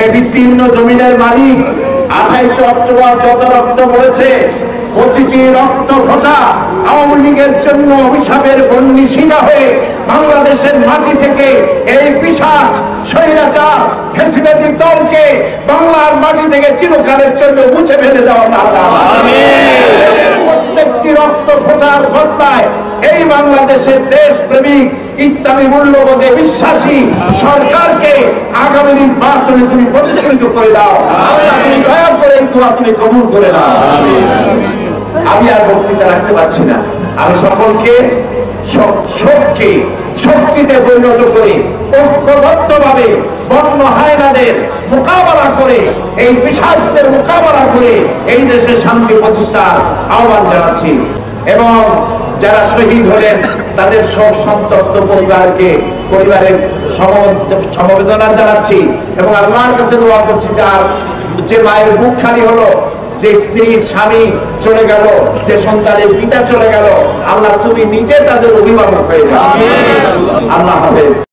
এই বিস্তীর্ণ জমিনের মালিক 28 অক্টোবর যত রক্ত পড়েছে, প্রতিটি রক্ত ফোঁটা আওয়ামী লীগের জন্য অভিশাপের বন্যী শিলা হয়ে বাংলাদেশের মাটি থেকে এই পিশাচ স্বৈরাচার ফ্যাসিবাদী দলকে বাংলার মাটি থেকে চিরকালের জন্য মুছে ফেলে দেওয়া প্রত্যেকটি রক্ত ফোঁটার বদলায় এই বাংলাদেশের দেশপ্রেমিক ইসলামী মূল্যবোধে বিশ্বাসী সরকারকে আগামী নির্বাচনে তুমি প্রতিষ্ঠিত করে দাও। আল্লাহ তুমি দয়া করে এই দোয়া তুমি কবুল করে দাও। আমি আর বক্তৃতা রাখতে পারছি না। আমি সকলকে শক্তিতে পরিণত করে ঐক্যবদ্ধভাবে বন্য হায়নাদের মোকাবেলা করে এই পিশাচদের মোকাবেলা করে এই দেশে শান্তি প্রতিষ্ঠার আহ্বান জানাচ্ছি এবং যারা শহীদ হলেন তাদের শোক সন্তপ্ত পরিবারের সমবেদনা জানাচ্ছি এবং আল্লাহর কাছে দোয়া করছি যে মায়ের বুক খালি হলো, যে স্ত্রীর স্বামী চলে গেল, যে সন্তানের পিতা চলে গেল, আল্লাহ তুমি নিজে তাদের অভিভাবক হয়ে যাও। আল্লাহ হাফেজ।